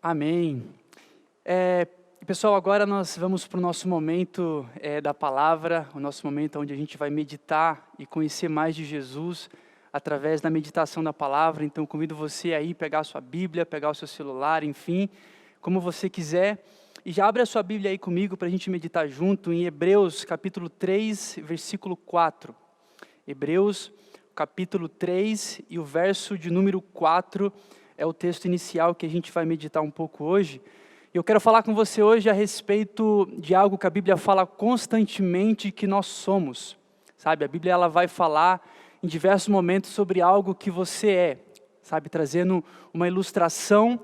Amém. Pessoal, agora nós vamos para o nosso momento da palavra, o nosso momento onde a gente vai meditar e conhecer mais de Jesus através da meditação da palavra. Então, convido você aí a pegar a sua Bíblia, pegar o seu celular, enfim, como você quiser. E já abre a sua Bíblia aí comigo para a gente meditar junto em Hebreus capítulo 3, versículo 4. Hebreus capítulo 3 e o verso de número 4 é o texto inicial que a gente vai meditar um pouco hoje. Eu quero falar com você hoje a respeito de algo que a Bíblia fala constantemente que nós somos. Sabe, a Bíblia ela vai falar em diversos momentos sobre algo que você é, sabe, trazendo uma ilustração,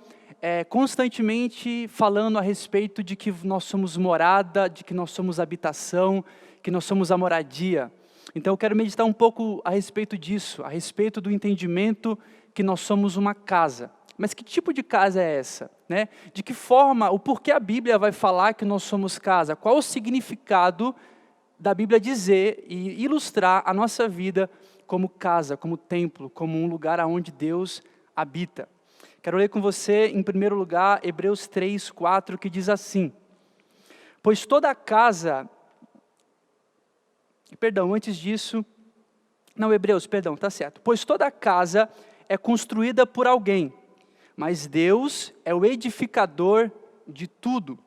constantemente falando a respeito de que nós somos morada, de que nós somos habitação, que nós somos a moradia. Então eu quero meditar um pouco a respeito disso, a respeito do entendimento que nós somos uma casa. Mas que tipo de casa é essa? Né? De que forma, o porquê a Bíblia vai falar que nós somos casa? Qual o significado da Bíblia dizer e ilustrar a nossa vida como casa, como templo, como um lugar onde Deus habita? Quero ler com você, em primeiro lugar, Hebreus 3, 4, que diz assim: Pois toda casa... antes disso... tá certo. Pois toda casa é construída por alguém, mas Deus é o edificador de tudo.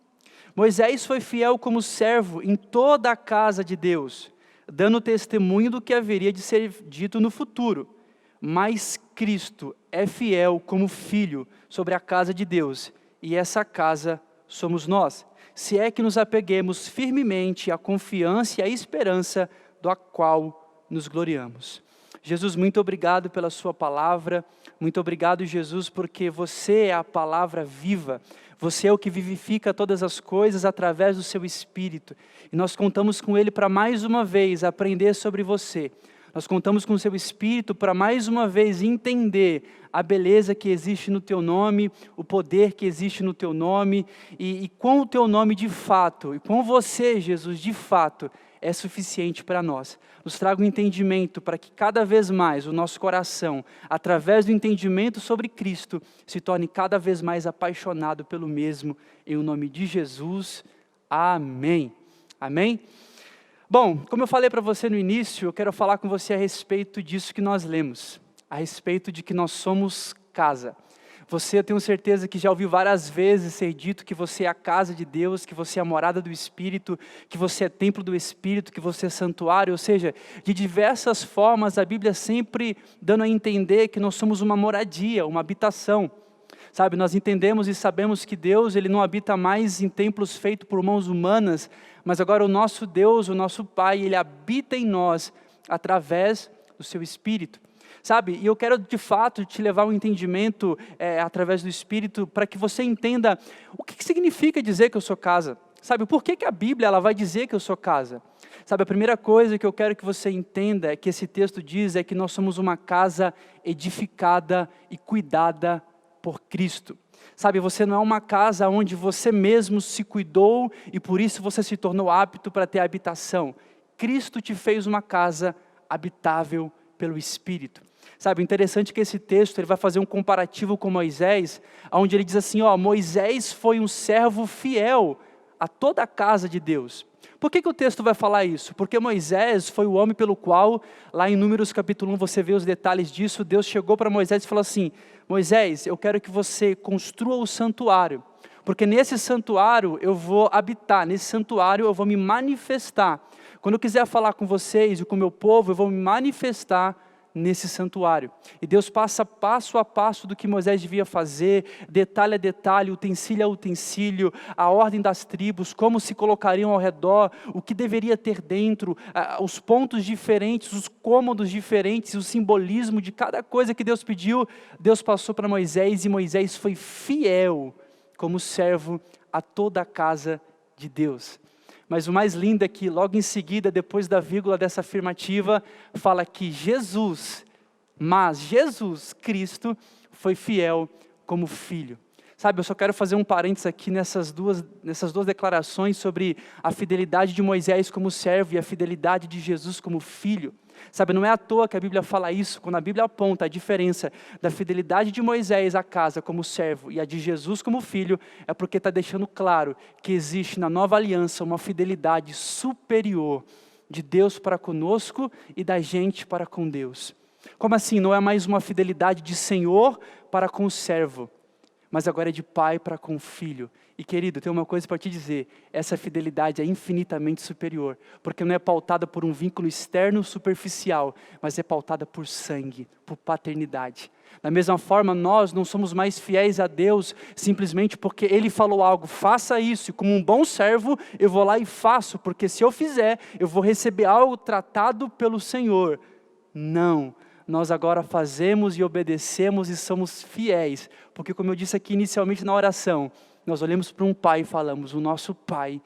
Moisés foi fiel como servo em toda a casa de Deus, dando testemunho do que haveria de ser dito no futuro. Mas Cristo é fiel como filho sobre a casa de Deus, e essa casa somos nós, se é que nos apeguemos firmemente à confiança e à esperança do qual nos gloriamos. Jesus, muito obrigado pela sua palavra, muito obrigado, Jesus, porque você é a palavra viva, você é o que vivifica todas as coisas através do seu Espírito, e nós contamos com Ele para mais uma vez aprender sobre você. Nós contamos com o seu Espírito para mais uma vez entender a beleza que existe no teu nome, o poder que existe no teu nome, e com o teu nome de fato, e com você, Jesus, de fato, é suficiente para nós. Nos traga um entendimento para que cada vez mais o nosso coração, através do entendimento sobre Cristo, se torne cada vez mais apaixonado pelo mesmo, em o nome de Jesus. Amém. Amém? Bom, como eu falei para você no início, eu quero falar com você a respeito disso que nós lemos, a respeito de que nós somos casa. Você, eu tenho certeza que já ouviu várias vezes ser dito que você é a casa de Deus, que você é a morada do Espírito, que você é templo do Espírito, que você é santuário, ou seja, de diversas formas a Bíblia sempre dando a entender que nós somos uma moradia, uma habitação. Sabe, nós entendemos e sabemos que Deus, Ele não habita mais em templos feitos por mãos humanas, mas agora o nosso Deus, o nosso Pai, Ele habita em nós através do seu Espírito. Sabe, e eu quero de fato te levar ao entendimento através do Espírito para que você entenda o que significa dizer que eu sou casa. Sabe, por que a Bíblia ela vai dizer que eu sou casa? Sabe, a primeira coisa que eu quero que você entenda é que esse texto diz é que nós somos uma casa edificada e cuidada por Cristo. Sabe, você não é uma casa onde você mesmo se cuidou e por isso você se tornou apto para ter habitação. Cristo te fez uma casa habitável pelo Espírito. Sabe, interessante que esse texto ele vai fazer um comparativo com Moisés, onde ele diz assim, Moisés foi um servo fiel a toda a casa de Deus. Por que o texto vai falar isso? Porque Moisés foi o homem pelo qual, lá em Números capítulo 1, você vê os detalhes disso, Deus chegou para Moisés e falou assim, Moisés, eu quero que você construa o santuário, porque nesse santuário eu vou habitar, nesse santuário eu vou me manifestar. Quando eu quiser falar com vocês e com o meu povo, eu vou me manifestar nesse santuário. E Deus passa passo a passo do que Moisés devia fazer, detalhe a detalhe, utensílio a utensílio, a ordem das tribos, como se colocariam ao redor, o que deveria ter dentro, os pontos diferentes, os cômodos diferentes, o simbolismo de cada coisa que Deus pediu. Deus passou para Moisés e Moisés foi fiel como servo a toda a casa de Deus. Mas o mais lindo é que logo em seguida, depois da vírgula dessa afirmativa, fala que Jesus Cristo, foi fiel como filho. Sabe, eu só quero fazer um parênteses aqui nessas duas declarações sobre a fidelidade de Moisés como servo e a fidelidade de Jesus como filho. Sabe, não é à toa que a Bíblia fala isso, quando a Bíblia aponta a diferença da fidelidade de Moisés à casa como servo e a de Jesus como filho, é porque está deixando claro que existe na nova aliança uma fidelidade superior de Deus para conosco e da gente para com Deus. Como assim? Não é mais uma fidelidade de Senhor para com o servo, mas agora é de pai para com o filho. E querido, tem uma coisa para te dizer, essa fidelidade é infinitamente superior, porque não é pautada por um vínculo externo superficial, mas é pautada por sangue, por paternidade. Da mesma forma, nós não somos mais fiéis a Deus simplesmente porque Ele falou algo, faça isso, e como um bom servo, eu vou lá e faço, porque se eu fizer, eu vou receber algo tratado pelo Senhor. Não. Nós agora fazemos e obedecemos e somos fiéis, porque como eu disse aqui inicialmente na oração, nós olhamos para um pai e falamos, o nosso pai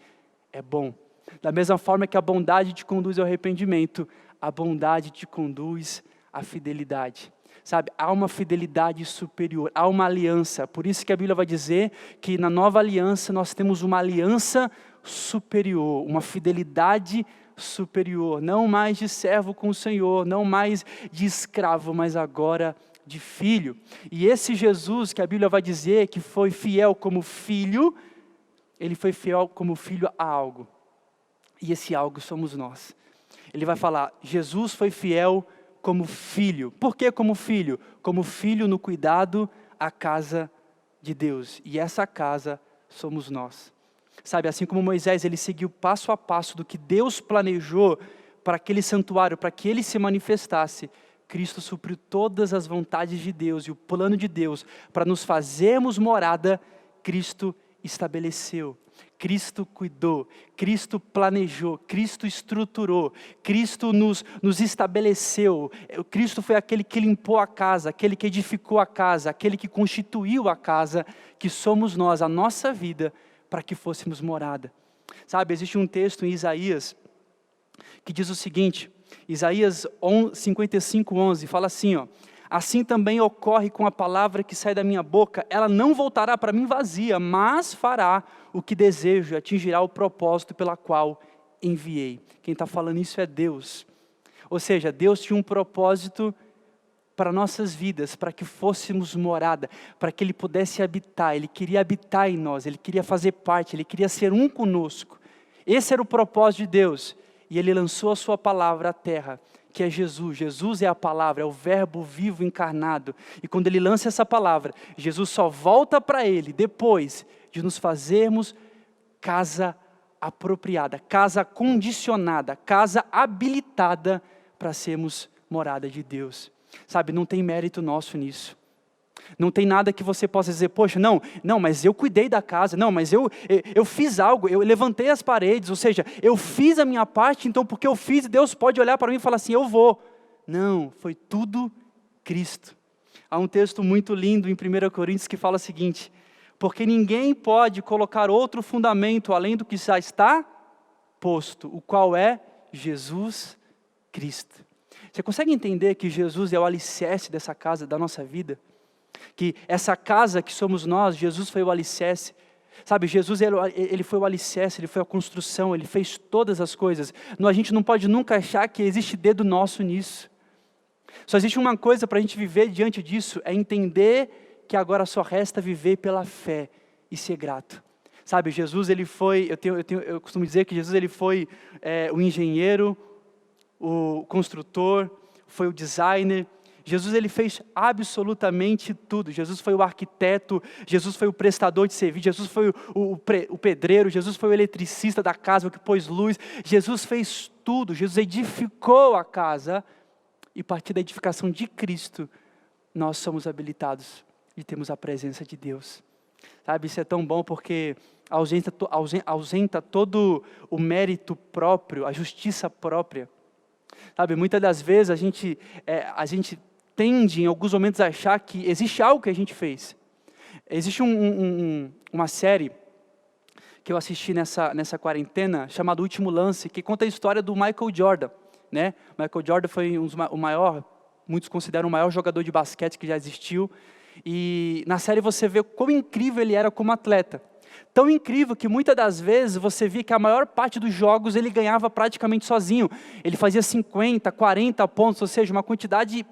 é bom. Da mesma forma que a bondade te conduz ao arrependimento, a bondade te conduz à fidelidade. Sabe, há uma fidelidade superior, há uma aliança, por isso que a Bíblia vai dizer que na nova aliança nós temos uma aliança superior, uma fidelidade superior, não mais de servo com o Senhor, não mais de escravo, mas agora de filho. E esse Jesus que a Bíblia vai dizer que foi fiel como filho, ele foi fiel como filho a algo. E esse algo somos nós. Ele vai falar, Jesus foi fiel como filho. Por que como filho? Como filho no cuidado à casa de Deus. E essa casa somos nós. Sabe, assim como Moisés, ele seguiu passo a passo do que Deus planejou para aquele santuário, para que ele se manifestasse, Cristo supriu todas as vontades de Deus e o plano de Deus para nos fazermos morada, Cristo estabeleceu, Cristo cuidou, Cristo planejou, Cristo estruturou, Cristo nos estabeleceu. Cristo foi aquele que limpou a casa, aquele que edificou a casa, aquele que constituiu a casa, que somos nós, a nossa vida, para que fôssemos morada. Sabe, existe um texto em Isaías que diz o seguinte, Isaías 55:11, fala assim, ó, assim também ocorre com a palavra que sai da minha boca, ela não voltará para mim vazia, mas fará o que desejo e atingirá o propósito pela qual enviei. Quem está falando isso é Deus. Ou seja, Deus tinha um propósito para nossas vidas, para que fôssemos morada, para que Ele pudesse habitar, Ele queria habitar em nós, Ele queria fazer parte, Ele queria ser um conosco. Esse era o propósito de Deus, e Ele lançou a sua palavra à terra, que é Jesus. Jesus é a palavra, é o verbo vivo encarnado, e quando Ele lança essa palavra, Jesus só volta para Ele, depois de nos fazermos casa apropriada, casa condicionada, casa habilitada para sermos morada de Deus. Sabe, não tem mérito nosso nisso. Não tem nada que você possa dizer, poxa, não, mas eu cuidei da casa, não, mas eu fiz algo, eu levantei as paredes, ou seja, eu fiz a minha parte, então porque eu fiz, Deus pode olhar para mim e falar assim, eu vou. Não, foi tudo Cristo. Há um texto muito lindo em 1 Coríntios que fala o seguinte, porque ninguém pode colocar outro fundamento além do que já está posto, o qual é Jesus Cristo. Você consegue entender que Jesus é o alicerce dessa casa, da nossa vida? Que essa casa que somos nós, Jesus foi o alicerce. Sabe, Jesus ele foi o alicerce, Ele foi a construção, Ele fez todas as coisas. A gente não pode nunca achar que existe dedo nosso nisso. Só existe uma coisa para a gente viver diante disso, é entender que agora só resta viver pela fé e ser grato. Sabe, Jesus ele foi, eu costumo dizer que Jesus ele foi o engenheiro, o construtor, foi o designer. Jesus ele fez absolutamente tudo. Jesus foi o arquiteto, Jesus foi o prestador de serviço, Jesus foi o pedreiro, Jesus foi o eletricista da casa, o que pôs luz. Jesus fez tudo, Jesus edificou a casa e a partir da edificação de Cristo, nós somos habilitados e temos a presença de Deus. Sabe, isso é tão bom porque ausenta todo o mérito próprio, a justiça própria. Sabe, muitas das vezes a gente tende em alguns momentos a achar que existe algo que a gente fez. Existe uma série que eu assisti nessa quarentena, chamada O Último Lance, que conta a história do Michael Jordan. Michael Jordan foi muitos consideram o maior jogador de basquete que já existiu. E na série você vê quão incrível ele era como atleta. Tão incrível que muitas das vezes você via que a maior parte dos jogos ele ganhava praticamente sozinho. Ele fazia 50, 40 pontos, ou seja, uma quantidade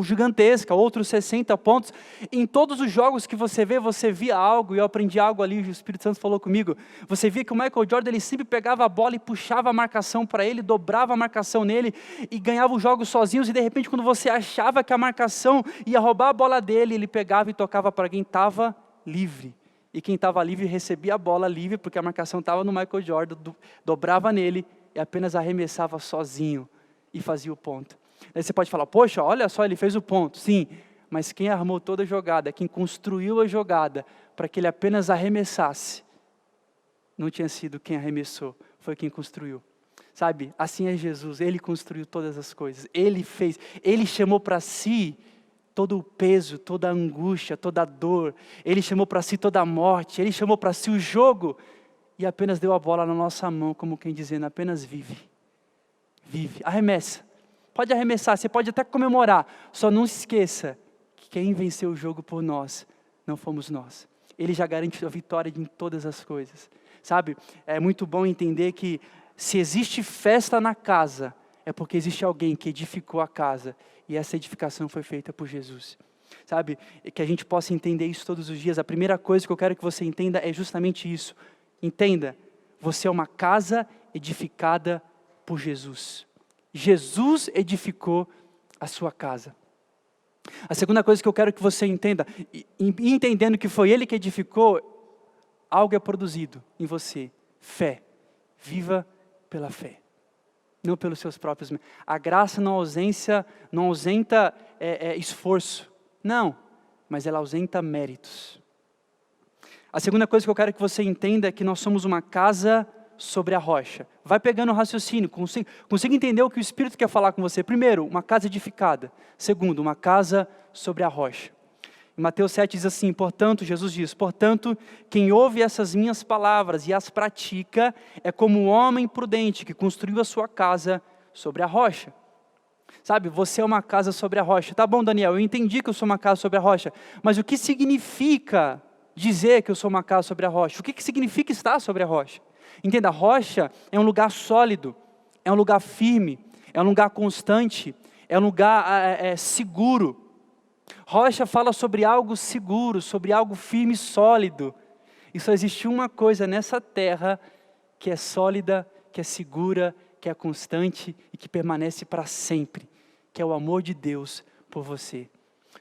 gigantesca, outros 60 pontos. Em todos os jogos que você vê, você via algo, e eu aprendi algo ali, o Espírito Santo falou comigo. Você via que o Michael Jordan, ele sempre pegava a bola e puxava a marcação para ele, dobrava a marcação nele, e ganhava os jogos sozinhos, e de repente quando você achava que a marcação ia roubar a bola dele, ele pegava e tocava para quem estava livre. E quem estava livre recebia a bola livre, porque a marcação estava no Michael Jordan, dobrava nele e apenas arremessava sozinho e fazia o ponto. Aí você pode falar, poxa, olha só, ele fez o ponto. Sim, mas quem armou toda a jogada, quem construiu a jogada para que ele apenas arremessasse, não tinha sido quem arremessou, foi quem construiu. Sabe, assim é Jesus, Ele construiu todas as coisas, Ele fez, Ele chamou para si todo o peso, toda a angústia, toda a dor, Ele chamou para si toda a morte, Ele chamou para si o jogo, e apenas deu a bola na nossa mão, como quem dizendo, apenas vive, arremessa, pode arremessar, você pode até comemorar, só não esqueça, que quem venceu o jogo por nós, não fomos nós, Ele já garante a vitória em todas as coisas, sabe, é muito bom entender que, se existe festa na casa, é porque existe alguém que edificou a casa, e essa edificação foi feita por Jesus, sabe, e que a gente possa entender isso todos os dias. A primeira coisa que eu quero que você entenda é justamente isso, entenda, você é uma casa edificada por Jesus, Jesus edificou a sua casa. A segunda coisa que eu quero que você entenda, e entendendo que foi Ele que edificou, algo é produzido em você, fé, viva pela fé, não pelos seus próprios méritos. A graça não ausenta esforço, não, mas ela ausenta méritos. A segunda coisa que eu quero que você entenda é que nós somos uma casa sobre a rocha. Vai pegando o raciocínio, consiga entender o que o Espírito quer falar com você. Primeiro, uma casa edificada. Segundo, uma casa sobre a rocha. Em Mateus 7 diz assim, portanto, Jesus diz, portanto, quem ouve essas minhas palavras e as pratica, é como um homem prudente que construiu a sua casa sobre a rocha. Sabe, você é uma casa sobre a rocha. Tá bom, Daniel, eu entendi que eu sou uma casa sobre a rocha, mas o que significa dizer que eu sou uma casa sobre a rocha? O que significa estar sobre a rocha? Entenda, a rocha é um lugar sólido, é um lugar firme, é um lugar constante, é um lugar seguro. Rocha fala sobre algo seguro, sobre algo firme e sólido. E só existe uma coisa nessa terra que é sólida, que é segura, que é constante e que permanece para sempre, que é o amor de Deus por você.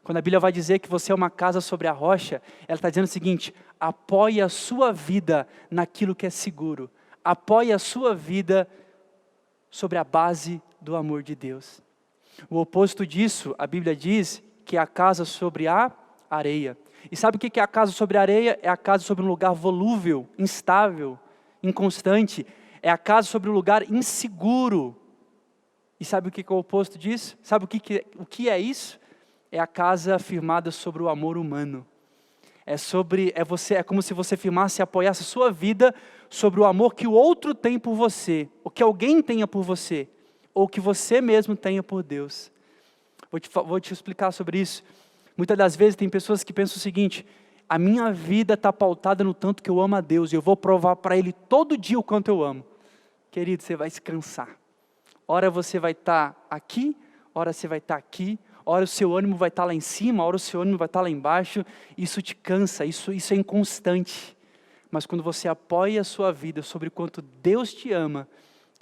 Quando a Bíblia vai dizer que você é uma casa sobre a rocha, ela está dizendo o seguinte, apoie a sua vida naquilo que é seguro. Apoie a sua vida sobre a base do amor de Deus. O oposto disso, a Bíblia diz que é a casa sobre a areia. E sabe o que é a casa sobre a areia? É a casa sobre um lugar volúvel, instável, inconstante. É a casa sobre um lugar inseguro. E sabe o que é o oposto disso? Sabe o que é isso? É a casa firmada sobre o amor humano. É como se você firmasse e apoiasse a sua vida sobre o amor que o outro tem por você, ou que alguém tenha por você, ou que você mesmo tenha por Deus. Vou te explicar sobre isso. Muitas das vezes tem pessoas que pensam o seguinte, a minha vida está pautada no tanto que eu amo a Deus, e eu vou provar para Ele todo dia o quanto eu amo. Querido, você vai se cansar. Ora você vai estar aqui, ora você vai estar aqui, ora o seu ânimo vai estar lá em cima, ora o seu ânimo vai estar lá embaixo. Isso te cansa, isso é inconstante. Mas quando você apoia a sua vida sobre o quanto Deus te ama,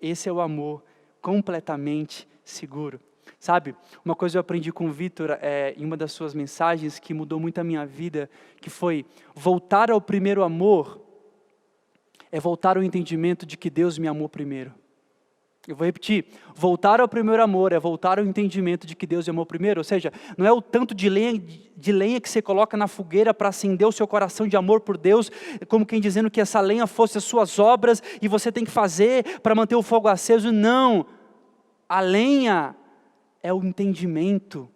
esse é o amor completamente seguro. Sabe, uma coisa eu aprendi com o Vitor em uma das suas mensagens que mudou muito a minha vida, que foi voltar ao primeiro amor, é voltar ao entendimento de que Deus me amou primeiro. Eu vou repetir, voltar ao primeiro amor é voltar ao entendimento de que Deus me amou primeiro, ou seja, não é o tanto de lenha que você coloca na fogueira para acender o seu coração de amor por Deus, como quem dizendo que essa lenha fosse as suas obras e você tem que fazer para manter o fogo aceso, não, a lenha é o entendimento,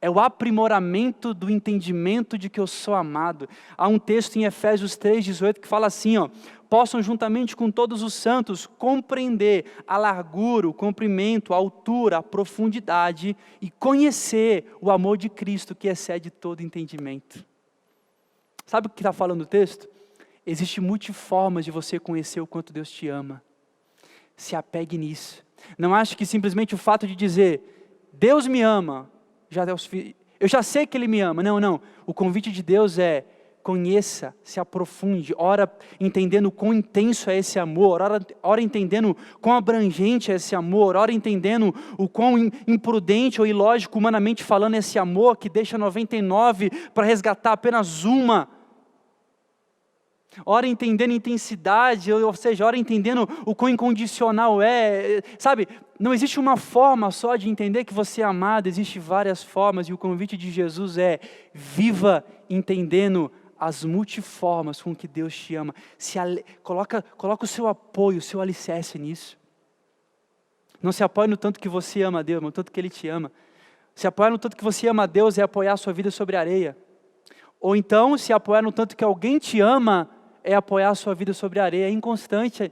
é o aprimoramento do entendimento de que eu sou amado. Há um texto em Efésios 3:18 que fala assim, possam juntamente com todos os santos compreender a largura, o comprimento, a altura, a profundidade e conhecer o amor de Cristo que excede todo entendimento. Sabe o que está falando o texto? Existem multiformas de você conhecer o quanto Deus te ama. Se apegue nisso. Não ache que simplesmente o fato de dizer, Deus me ama, eu já sei que Ele me ama. Não. O convite de Deus é, conheça, se aprofunde, ora entendendo quão intenso é esse amor, ora entendendo quão abrangente é esse amor, ora entendendo o quão imprudente ou ilógico, humanamente falando, é esse amor que deixa 99 para resgatar apenas uma. Ora entendendo intensidade, ou seja, ora entendendo o quão incondicional é, sabe? Não existe uma forma só de entender que você é amado, existem várias formas, e o convite de Jesus é, viva entendendo as multiformas com que Deus te ama. Coloca o seu apoio, o seu alicerce nisso. Não se apoie no tanto que você ama a Deus, mas no tanto que Ele te ama. Se apoiar no tanto que você ama a Deus é apoiar a sua vida sobre a areia. Ou então, se apoiar no tanto que alguém te ama, é apoiar a sua vida sobre a areia, é inconstante.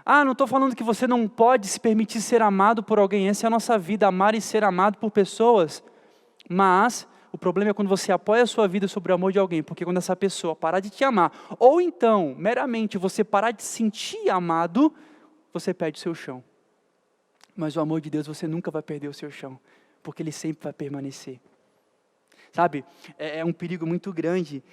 Não estou falando que você não pode se permitir ser amado por alguém, essa é a nossa vida, amar e ser amado por pessoas. Mas, o problema é quando você apoia a sua vida sobre o amor de alguém, porque quando essa pessoa parar de te amar, ou então, meramente, você parar de se sentir amado, você perde o seu chão. Mas o amor de Deus, você nunca vai perder o seu chão, porque Ele sempre vai permanecer. Sabe, é um perigo muito grande,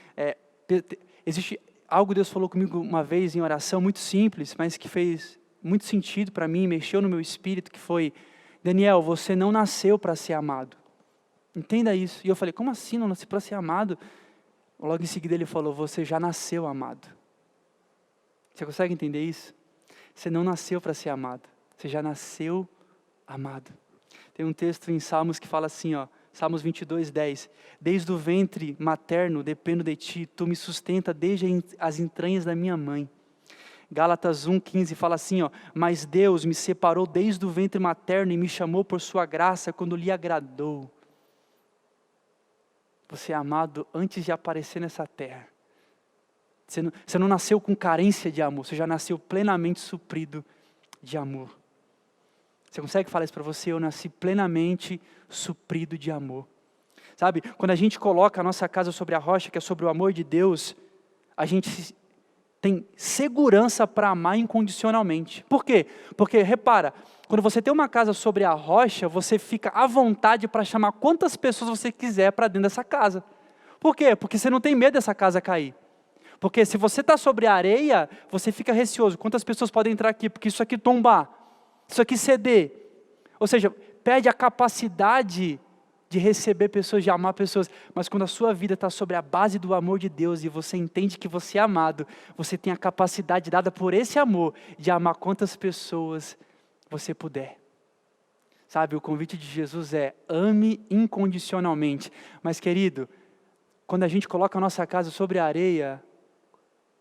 existe algo que Deus falou comigo uma vez em oração, muito simples, mas que fez muito sentido para mim, mexeu no meu espírito, que foi, Daniel, você não nasceu para ser amado. Entenda isso. E eu falei, como assim não nasci para ser amado? Logo em seguida Ele falou, você já nasceu amado. Você consegue entender isso? Você não nasceu para ser amado, você já nasceu amado. Tem um texto em Salmos que fala assim, Salmos 22:10, desde o ventre materno dependo de ti, tu me sustenta desde as entranhas da minha mãe. Gálatas 1:15 fala assim, mas Deus me separou desde o ventre materno e me chamou por sua graça quando lhe agradou. Você é amado antes de aparecer nessa terra. Você não nasceu com carência de amor, você já nasceu plenamente suprido de amor. Você consegue falar isso para você? Eu nasci plenamente suprido de amor. Sabe, quando a gente coloca a nossa casa sobre a rocha, que é sobre o amor de Deus, a gente tem segurança para amar incondicionalmente. Por quê? Porque, repara, quando você tem uma casa sobre a rocha, você fica à vontade para chamar quantas pessoas você quiser para dentro dessa casa. Por quê? Porque você não tem medo dessa casa cair. Porque se você está sobre a areia, você fica receoso. Quantas pessoas podem entrar aqui? Porque isso aqui tombar, isso aqui ceder. Ou seja, perde a capacidade de receber pessoas, de amar pessoas. Mas quando a sua vida está sobre a base do amor de Deus e você entende que você é amado, você tem a capacidade dada por esse amor de amar quantas pessoas você puder. Sabe, o convite de Jesus é, ame incondicionalmente. Mas querido, quando a gente coloca a nossa casa sobre a areia,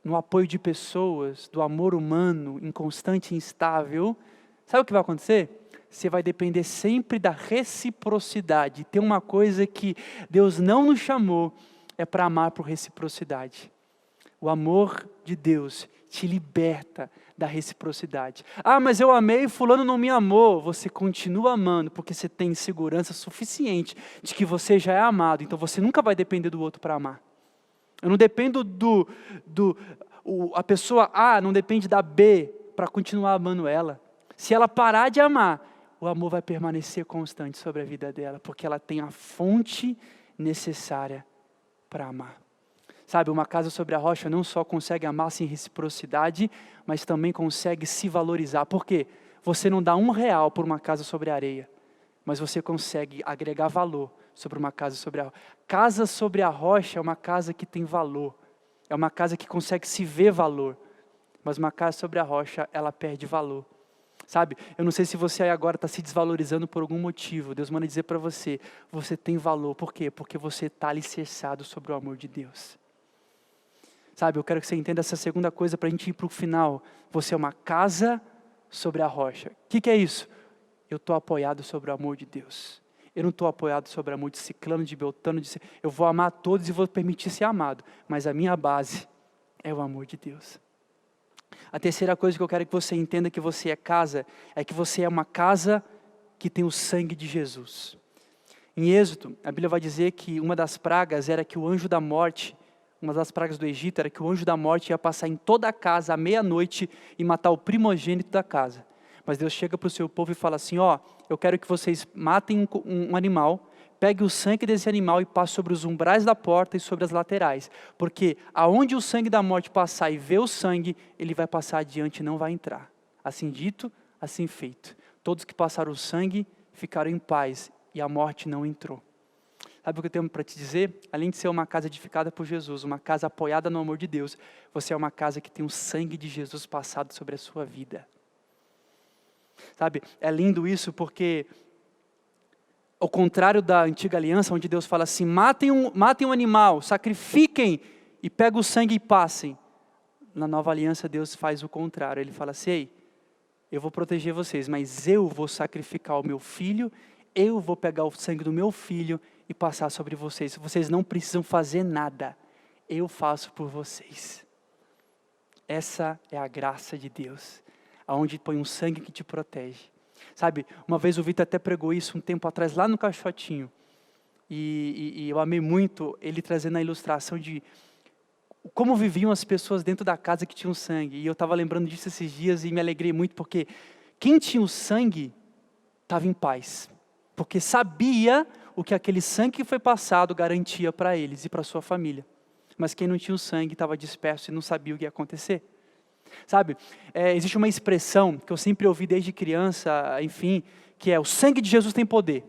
no apoio de pessoas, do amor humano, inconstante e instável, sabe o que vai acontecer? Você vai depender sempre da reciprocidade. Tem uma coisa que Deus não nos chamou, é para amar por reciprocidade. O amor de Deus te liberta da reciprocidade. Mas eu amei e fulano não me amou. Você continua amando, porque você tem segurança suficiente de que você já é amado. Então você nunca vai depender do outro para amar. Eu não dependo a pessoa A não depende da B para continuar amando ela. Se ela parar de amar, o amor vai permanecer constante sobre a vida dela, porque ela tem a fonte necessária para amar. Sabe, uma casa sobre a rocha não só consegue amar sem reciprocidade, mas também consegue se valorizar. Por quê? Você não dá R$1 por uma casa sobre a areia, mas você consegue agregar valor sobre uma casa sobre a rocha. Casa sobre a rocha é uma casa que tem valor, é uma casa que consegue se ver valor, mas uma casa sobre a rocha, ela perde valor. Sabe, eu não sei se você aí agora está se desvalorizando por algum motivo. Deus manda dizer para você, você tem valor. Por quê? Porque você está alicerçado sobre o amor de Deus. Sabe, eu quero que você entenda essa segunda coisa para a gente ir para o final. Você é uma casa sobre a rocha. O que é isso? Eu estou apoiado sobre o amor de Deus. Eu não estou apoiado sobre amor de ciclano, de beltrano, eu vou amar todos e vou permitir ser amado. Mas a minha base é o amor de Deus. A terceira coisa que eu quero que você entenda que você é casa, é que você é uma casa que tem o sangue de Jesus. Em Êxodo, a Bíblia vai dizer que uma das pragas era que o anjo da morte, uma das pragas do Egito era que o anjo da morte ia passar em toda a casa à meia-noite e matar o primogênito da casa. Mas Deus chega para o seu povo e fala assim, eu quero que vocês matem um animal, pegue o sangue desse animal e passe sobre os umbrais da porta e sobre as laterais. Porque aonde o sangue da morte passar e ver o sangue, ele vai passar adiante e não vai entrar. Assim dito, assim feito. Todos que passaram o sangue ficaram em paz e a morte não entrou. Sabe o que eu tenho para te dizer? Além de ser uma casa edificada por Jesus, uma casa apoiada no amor de Deus, você é uma casa que tem o sangue de Jesus passado sobre a sua vida. Sabe, é lindo isso porque, ao contrário da antiga aliança, onde Deus fala assim, matem um animal, sacrifiquem e peguem o sangue e passem. Na nova aliança Deus faz o contrário, Ele fala assim, ei, eu vou proteger vocês, mas eu vou sacrificar o meu filho, eu vou pegar o sangue do meu filho e passar sobre vocês. Vocês não precisam fazer nada, eu faço por vocês. Essa é a graça de Deus, aonde põe um sangue que te protege. Sabe, uma vez o Vitor até pregou isso um tempo atrás, lá no Caixotinho, e eu amei muito ele trazendo a ilustração de como viviam as pessoas dentro da casa que tinham sangue, e eu estava lembrando disso esses dias e me alegrei muito, porque quem tinha o sangue estava em paz, porque sabia o que aquele sangue que foi passado garantia para eles e para sua família, mas quem não tinha o sangue estava disperso e não sabia o que ia acontecer. Sabe, existe uma expressão que eu sempre ouvi desde criança, enfim, que é o sangue de Jesus tem poder.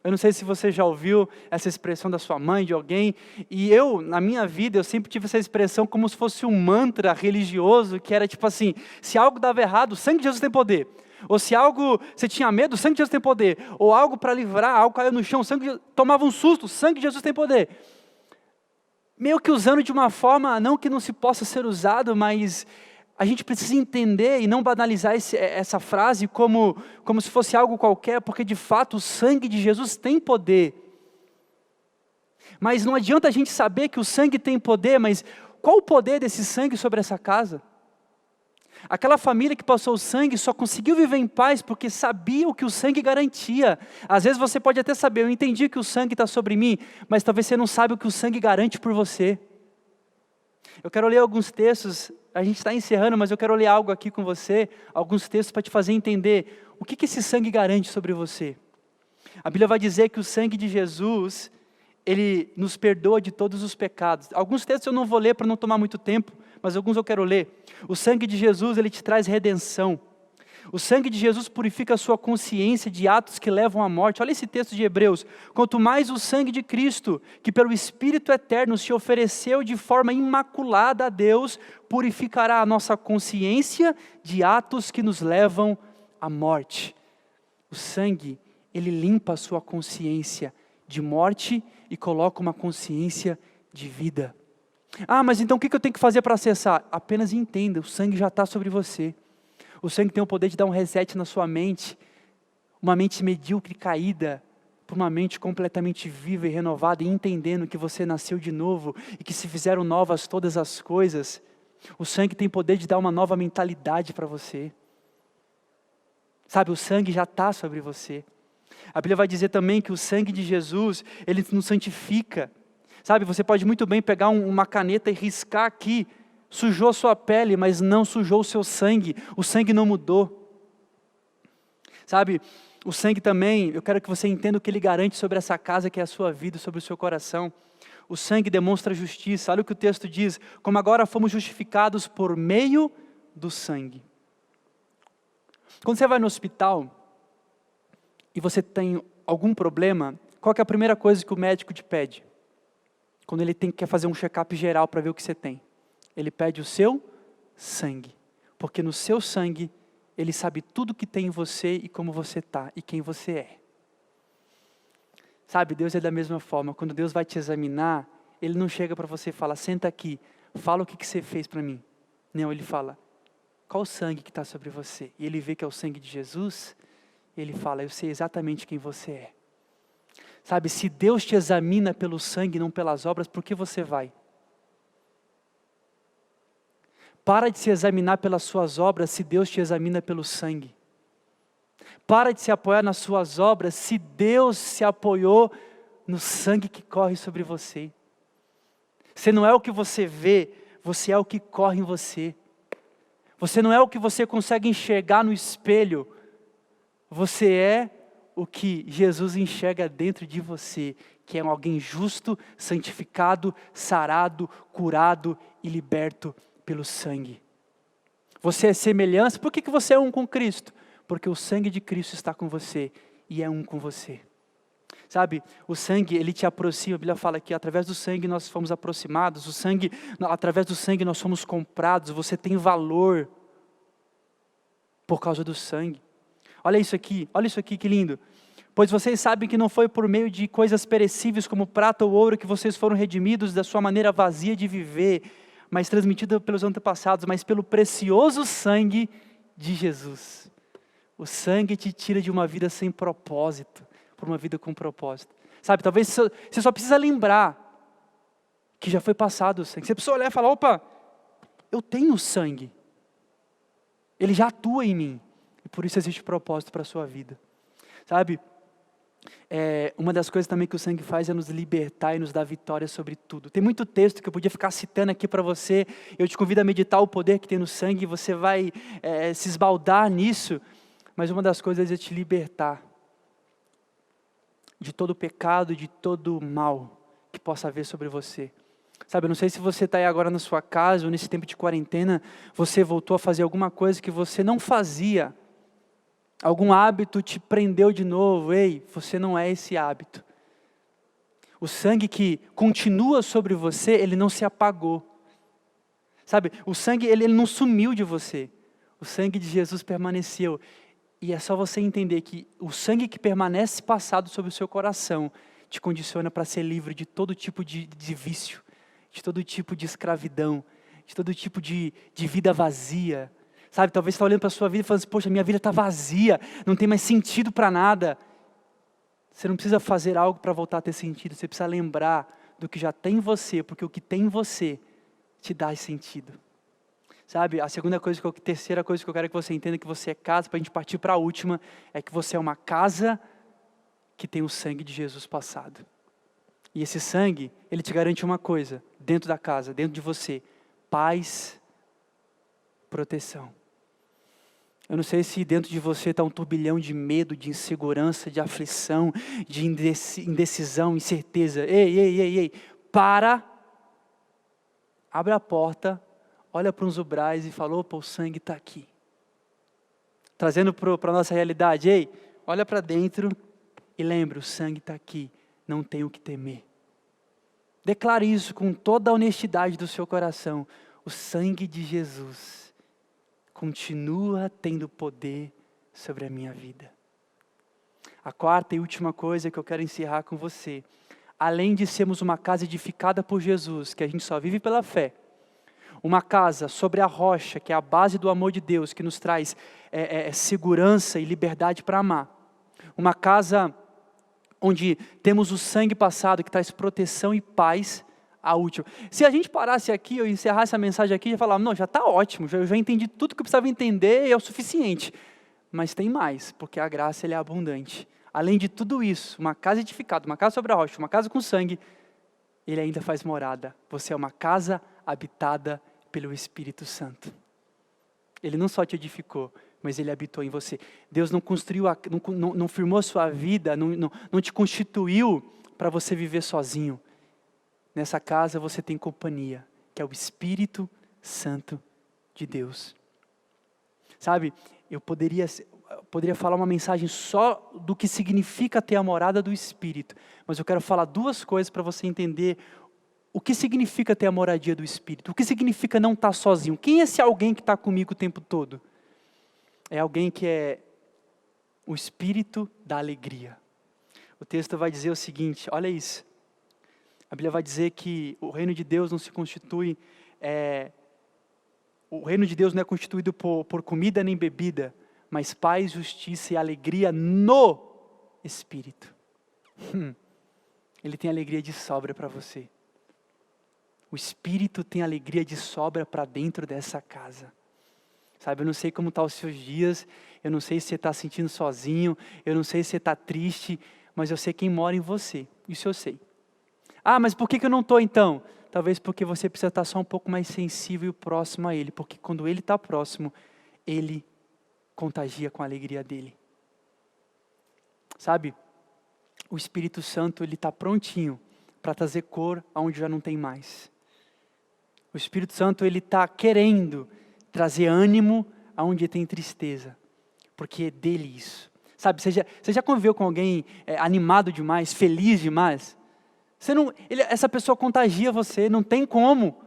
Eu não sei se você já ouviu essa expressão da sua mãe, de alguém, e eu, na minha vida, eu sempre tive essa expressão como se fosse um mantra religioso, que era tipo assim, se algo dava errado, o sangue de Jesus tem poder. Ou se algo, você tinha medo, o sangue de Jesus tem poder. Ou algo para livrar, algo caiu no chão, o sangue de Jesus, tomava um susto, o sangue de Jesus tem poder. Meio que usando de uma forma, não que não se possa ser usado, mas a gente precisa entender e não banalizar essa frase como se fosse algo qualquer, porque de fato o sangue de Jesus tem poder. Mas não adianta a gente saber que o sangue tem poder, mas qual o poder desse sangue sobre essa casa? Aquela família que passou o sangue só conseguiu viver em paz porque sabia o que o sangue garantia. Às vezes você pode até saber, eu entendi que o sangue está sobre mim, mas talvez você não saiba o que o sangue garante por você. Eu quero ler alguns textos, a gente está encerrando, mas eu quero ler algo aqui com você, alguns textos para te fazer entender o que esse sangue garante sobre você. A Bíblia vai dizer que o sangue de Jesus, ele nos perdoa de todos os pecados. Alguns textos eu não vou ler para não tomar muito tempo, mas alguns eu quero ler. O sangue de Jesus, ele te traz redenção. O sangue de Jesus purifica a sua consciência de atos que levam à morte. Olha esse texto de Hebreus. Quanto mais o sangue de Cristo, que pelo Espírito eterno se ofereceu de forma imaculada a Deus, purificará a nossa consciência de atos que nos levam à morte. O sangue, ele limpa a sua consciência de morte e coloca uma consciência de vida. Ah, mas então o que eu tenho que fazer para acessar? Apenas entenda, o sangue já está sobre você. O sangue tem o poder de dar um reset na sua mente, uma mente medíocre caída, para uma mente completamente viva e renovada, e entendendo que você nasceu de novo, e que se fizeram novas todas as coisas. O sangue tem poder de dar uma nova mentalidade para você. Sabe, o sangue já está sobre você. A Bíblia vai dizer também que o sangue de Jesus, ele nos santifica. Sabe, você pode muito bem pegar uma caneta e riscar aqui, sujou a sua pele, mas não sujou o seu sangue, o sangue não mudou. Sabe, o sangue também, eu quero que você entenda o que ele garante sobre essa casa que é a sua vida, sobre o seu coração. O sangue demonstra justiça, olha o que o texto diz, como agora fomos justificados por meio do sangue. Quando você vai no hospital e você tem algum problema, qual que é a primeira coisa que o médico te pede? Quando ele quer fazer um check-up geral para ver o que você tem. Ele pede o seu sangue, porque no seu sangue, ele sabe tudo que tem em você e como você está e quem você é. Sabe, Deus é da mesma forma, quando Deus vai te examinar, Ele não chega para você e fala, senta aqui, fala o que você fez para mim. Não, Ele fala, qual o sangue que está sobre você? E Ele vê que é o sangue de Jesus, Ele fala, eu sei exatamente quem você é. Sabe, se Deus te examina pelo sangue, não pelas obras, por que você vai? Para de se examinar pelas suas obras, se Deus te examina pelo sangue. Para de se apoiar nas suas obras, se Deus se apoiou no sangue que corre sobre você. Você não é o que você vê, você é o que corre em você. Você não é o que você consegue enxergar no espelho, você é o que Jesus enxerga dentro de você, que é alguém justo, santificado, sarado, curado e liberto pelo sangue. Você é semelhança, por que você é um com Cristo? Porque o sangue de Cristo está com você e é um com você. Sabe, o sangue, ele te aproxima, a Bíblia fala que através do sangue nós fomos aproximados, através do sangue nós somos comprados, você tem valor por causa do sangue. Olha isso aqui, que lindo. Pois vocês sabem que não foi por meio de coisas perecíveis como prata ou ouro que vocês foram redimidos da sua maneira vazia de viver, mas transmitida pelos antepassados, mas pelo precioso sangue de Jesus. O sangue te tira de uma vida sem propósito, para uma vida com propósito. Sabe, talvez você só precisa lembrar que já foi passado o sangue. Você precisa olhar e falar, opa, eu tenho sangue. Ele já atua em mim. E por isso existe propósito para a sua vida. Sabe, uma das coisas também que o sangue faz é nos libertar e nos dar vitória sobre tudo. Tem muito texto que eu podia ficar citando aqui para você. Eu te convido a meditar o poder que tem no sangue. Você vai se esbaldar nisso. Mas uma das coisas é te libertar de todo pecado, de todo mal que possa haver sobre você. Sabe, eu não sei se você está aí agora na sua casa, ou nesse tempo de quarentena, você voltou a fazer alguma coisa que você não fazia. Algum hábito te prendeu de novo. Ei, você não é esse hábito. O sangue que continua sobre você, ele não se apagou. Sabe, o sangue, ele não sumiu de você. O sangue de Jesus permaneceu. E é só você entender que o sangue que permanece passado sobre o seu coração te condiciona para ser livre de todo tipo de vício, de todo tipo de escravidão, de todo tipo de vida vazia. Sabe, talvez você está olhando para a sua vida e falando assim, poxa, minha vida está vazia, não tem mais sentido para nada. Você não precisa fazer algo para voltar a ter sentido, você precisa lembrar do que já tem em você, porque o que tem em você te dá sentido. Sabe, terceira coisa que eu quero que você entenda que você é casa, para a gente partir para a última, é que você é uma casa que tem o sangue de Jesus passado. E esse sangue, ele te garante uma coisa, dentro da casa, dentro de você, paz, proteção. Eu não sei se dentro de você está um turbilhão de medo, de insegurança, de aflição, de indecisão, incerteza. Ei, para, abre a porta, olha para uns umbrais e fala, opa, o sangue está aqui. Trazendo para a nossa realidade, ei, olha para dentro e lembre, o sangue está aqui, não tem o que temer. Declare isso com toda a honestidade do seu coração. O sangue de Jesus continua tendo poder sobre a minha vida. A quarta e última coisa que eu quero encerrar com você, além de sermos uma casa edificada por Jesus, que a gente só vive pela fé, uma casa sobre a rocha, que é a base do amor de Deus, que nos traz segurança e liberdade para amar. Uma casa onde temos o sangue passado, que traz proteção e paz, a última. Se a gente parasse aqui, eu encerrasse a mensagem aqui, e falar, não, já está ótimo, eu já entendi tudo que eu precisava entender e é o suficiente. Mas tem mais, porque a graça é abundante. Além de tudo isso, uma casa edificada, uma casa sobre a rocha, uma casa com sangue, Ele ainda faz morada. Você é uma casa habitada pelo Espírito Santo. Ele não só te edificou, mas Ele habitou em você. Deus não construiu, não firmou a sua vida, não te constituiu para você viver sozinho. Nessa casa você tem companhia, que é o Espírito Santo de Deus. Sabe, eu poderia falar uma mensagem só do que significa ter a morada do Espírito, mas eu quero falar duas coisas para você entender o que significa ter a moradia do Espírito, o que significa não estar sozinho. Quem é esse alguém que está comigo o tempo todo? É alguém que é o Espírito da alegria. O texto vai dizer o seguinte, olha isso. A Bíblia vai dizer que o reino de Deus não se constitui, o reino de Deus não é constituído por comida nem bebida, mas paz, justiça e alegria no Espírito. Ele tem alegria de sobra para você. O Espírito tem alegria de sobra para dentro dessa casa. Sabe, eu não sei como estão os seus dias, eu não sei se você está se sentindo sozinho, eu não sei se você está triste, mas eu sei quem mora em você, isso eu sei. Ah, mas por que eu não estou então? Talvez porque você precisa estar só um pouco mais sensível e próximo a Ele, porque quando Ele está próximo, Ele contagia com a alegria dEle. Sabe, o Espírito Santo, Ele está prontinho para trazer cor aonde já não tem mais. O Espírito Santo, Ele está querendo trazer ânimo aonde tem tristeza, porque é dele isso. Sabe, você já conviveu com alguém animado demais, feliz demais? Essa pessoa contagia você, não tem como.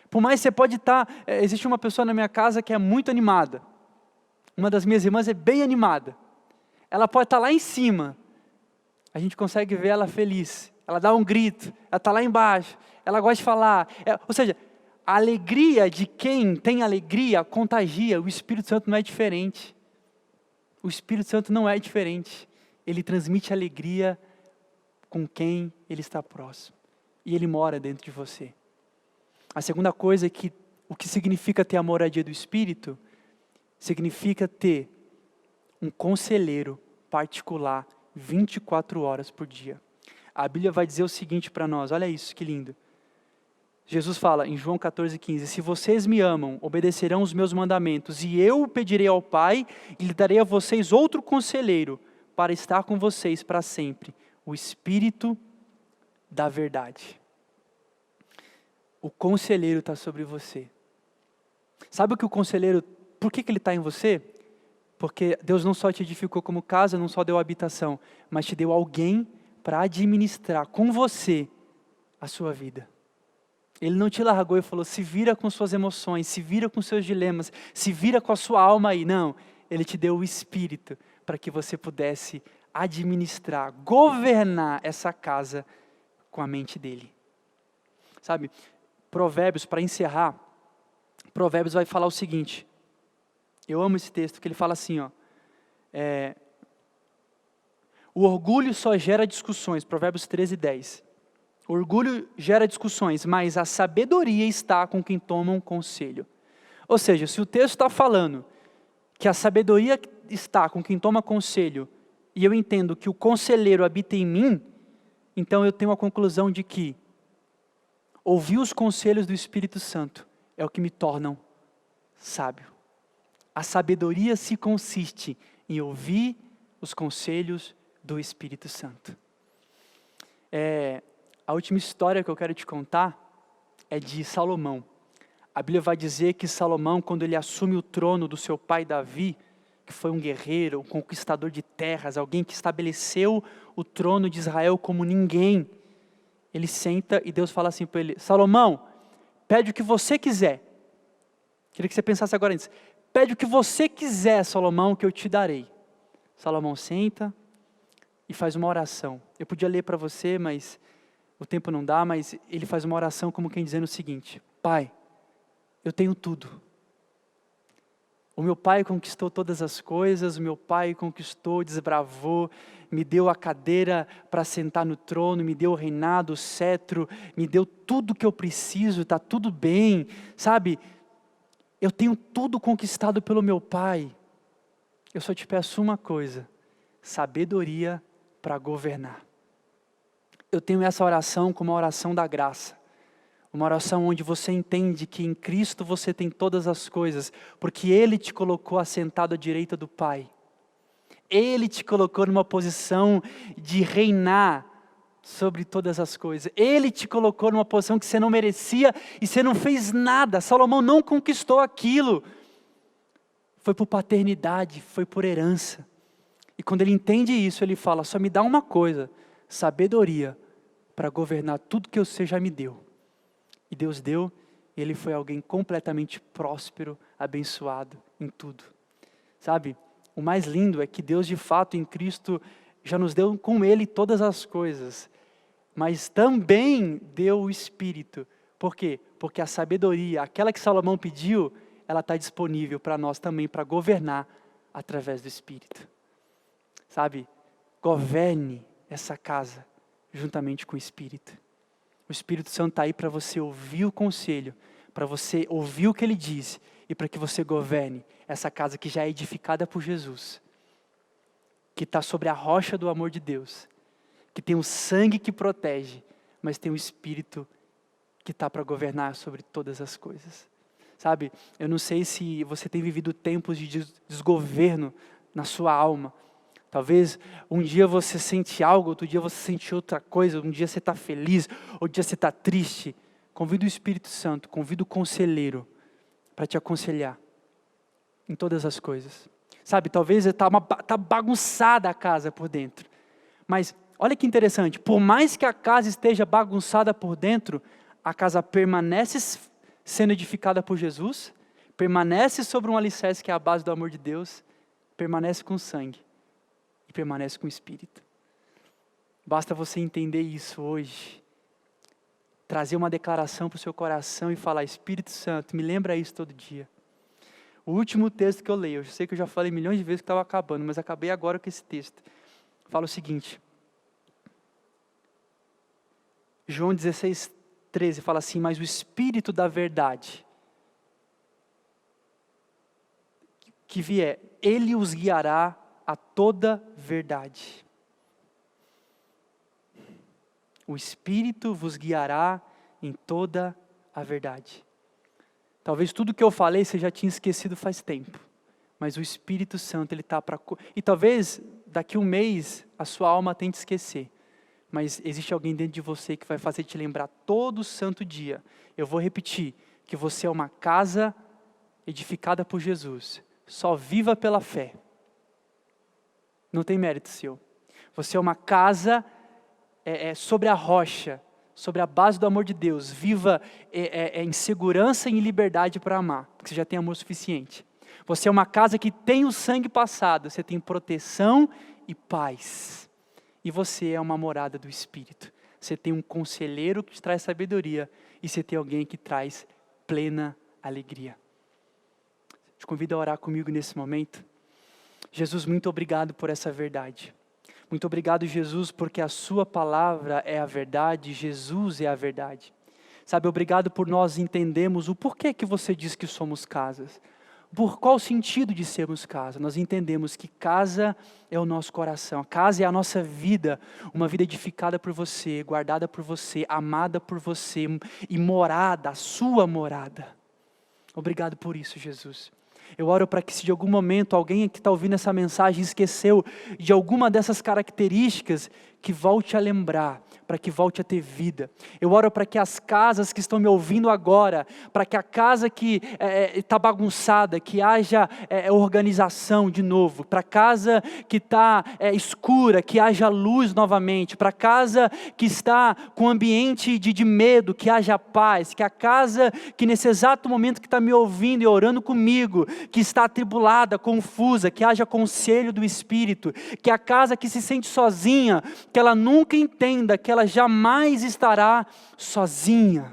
Por mais que você pode estar... existe uma pessoa na minha casa que é muito animada. Uma das minhas irmãs é bem animada. Ela pode estar lá em cima. A gente consegue ver ela feliz. Ela dá um grito, ela está lá embaixo. Ela gosta de falar. Ou seja, a alegria de quem tem alegria contagia. O Espírito Santo não é diferente. O Espírito Santo não é diferente. Ele transmite alegria com quem ele está próximo. E ele mora dentro de você. A segunda coisa é que o que significa ter a moradia do Espírito, significa ter um conselheiro particular 24 horas por dia. A Bíblia vai dizer o seguinte para nós, olha isso, que lindo. Jesus fala em João 14,15, se vocês me amam, obedecerão os meus mandamentos, e eu pedirei ao Pai, e lhe darei a vocês outro conselheiro, para estar com vocês para sempre, o Espírito da verdade. O conselheiro está sobre você. Sabe o que o conselheiro, por que ele está em você? Porque Deus não só te edificou como casa, não só deu habitação, mas te deu alguém para administrar com você a sua vida. Ele não te largou e falou, se vira com suas emoções, se vira com seus dilemas, se vira com a sua alma aí. Não, Ele te deu o Espírito para que você pudesse administrar, governar essa casa com a mente dEle. Sabe, Provérbios, para encerrar, Provérbios vai falar o seguinte, eu amo esse texto, que ele fala assim, o orgulho só gera discussões, Provérbios 13:10. O orgulho gera discussões, mas a sabedoria está com quem toma um conselho. Ou seja, se o texto está falando que a sabedoria está com quem toma conselho, e eu entendo que o conselheiro habita em mim, então eu tenho a conclusão de que ouvir os conselhos do Espírito Santo é o que me tornam sábio. A sabedoria se consiste em ouvir os conselhos do Espírito Santo. A última história que eu quero te contar é de Salomão. A Bíblia vai dizer que Salomão, quando ele assume o trono do seu pai Davi, que foi um guerreiro, um conquistador de terras, alguém que estabeleceu o trono de Israel como ninguém, ele senta e Deus fala assim para ele, Salomão, pede o que você quiser. Queria que você pensasse agora nisso. Pede o que você quiser, Salomão, que eu te darei. Salomão senta e faz uma oração. Eu podia ler para você, mas o tempo não dá, mas ele faz uma oração como quem dizendo o seguinte, Pai, eu tenho tudo. O meu pai conquistou todas as coisas, o meu pai conquistou, desbravou, me deu a cadeira para sentar no trono, me deu o reinado, o cetro, me deu tudo que eu preciso, está tudo bem, sabe? Eu tenho tudo conquistado pelo meu pai. Eu só te peço uma coisa, sabedoria para governar. Eu tenho essa oração como uma oração da graça. Uma oração onde você entende que em Cristo você tem todas as coisas, porque Ele te colocou assentado à direita do Pai. Ele te colocou numa posição de reinar sobre todas as coisas. Ele te colocou numa posição que você não merecia e você não fez nada. Salomão não conquistou aquilo. Foi por paternidade, foi por herança. E quando ele entende isso, ele fala, só me dá uma coisa, sabedoria para governar tudo que você já me deu. E Deus deu, e ele foi alguém completamente próspero, abençoado em tudo. Sabe, o mais lindo é que Deus de fato em Cristo já nos deu com Ele todas as coisas, mas também deu o Espírito. Por quê? Porque a sabedoria, aquela que Salomão pediu, ela está disponível para nós também, para governar através do Espírito. Sabe, governe essa casa juntamente com o Espírito. O Espírito Santo está aí para você ouvir o conselho, para você ouvir o que Ele diz e para que você governe essa casa que já é edificada por Jesus, que está sobre a rocha do amor de Deus, que tem um sangue que protege, mas tem um Espírito que está para governar sobre todas as coisas. Sabe, eu não sei se você tem vivido tempos de desgoverno na sua alma. Talvez um dia você sente algo, outro dia você sente outra coisa, um dia você está feliz, outro dia você está triste. Convida o Espírito Santo, convida o conselheiro para te aconselhar em todas as coisas. Sabe, talvez está bagunçada a casa por dentro, mas olha que interessante, por mais que a casa esteja bagunçada por dentro, a casa permanece sendo edificada por Jesus, permanece sobre um alicerce que é a base do amor de Deus, permanece com sangue e permanece com o Espírito. Basta você entender isso hoje, trazer uma declaração para o seu coração e falar: Espírito Santo, me lembra isso todo dia. O último texto que eu leio, eu sei que eu já falei milhões de vezes que estava acabando, mas acabei agora com esse texto. Fala o seguinte, João 16:13 fala assim: mas o Espírito da verdade que vier, Ele os guiará a toda verdade. O Espírito vos guiará em toda a verdade. Talvez tudo que eu falei você já tinha esquecido faz tempo, mas o Espírito Santo, Ele está para... E talvez daqui um mês a sua alma tente esquecer, mas existe alguém dentro de você que vai fazer te lembrar todo santo dia. Eu vou repetir, que você é uma casa edificada por Jesus, só viva pela fé. Não tem mérito seu. Você é uma casa sobre a rocha, sobre a base do amor de Deus, viva em segurança e em liberdade para amar, porque você já tem amor suficiente. Você é uma casa que tem o sangue passado, você tem proteção e paz. E você é uma morada do Espírito. Você tem um conselheiro que te traz sabedoria e você tem alguém que traz plena alegria. Te convido a orar comigo nesse momento. Jesus, muito obrigado por essa verdade. Muito obrigado, Jesus, porque a sua palavra é a verdade, Jesus é a verdade. Sabe, obrigado por nós entendermos o porquê que você diz que somos casas. Por qual o sentido de sermos casa? Nós entendemos que casa é o nosso coração, a casa é a nossa vida, uma vida edificada por você, guardada por você, amada por você e morada, a sua morada. Obrigado por isso, Jesus. Eu oro para que se de algum momento alguém que está ouvindo essa mensagem esqueceu de alguma dessas características, que volte a lembrar, para que volte a ter vida. Eu oro para que as casas que estão me ouvindo agora, para que a casa que está bagunçada, que haja organização de novo, para a casa que está escura, que haja luz novamente, para a casa que está com ambiente de medo, que haja paz, que a casa que nesse exato momento que está me ouvindo e orando comigo, que está atribulada, confusa, que haja conselho do Espírito, que a casa que se sente sozinha, que ela nunca entenda que ela jamais estará sozinha.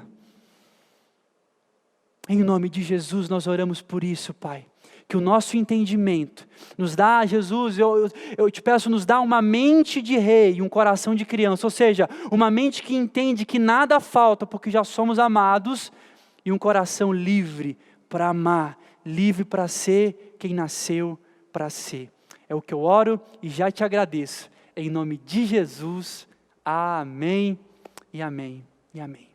Em nome de Jesus nós oramos por isso, Pai. Que o nosso entendimento nos dá, Jesus, eu te peço, nos dá uma mente de rei e um coração de criança, ou seja, uma mente que entende que nada falta porque já somos amados e um coração livre para amar, livre para ser quem nasceu para ser. É o que eu oro e já te agradeço. Em nome de Jesus, amém e amém e amém.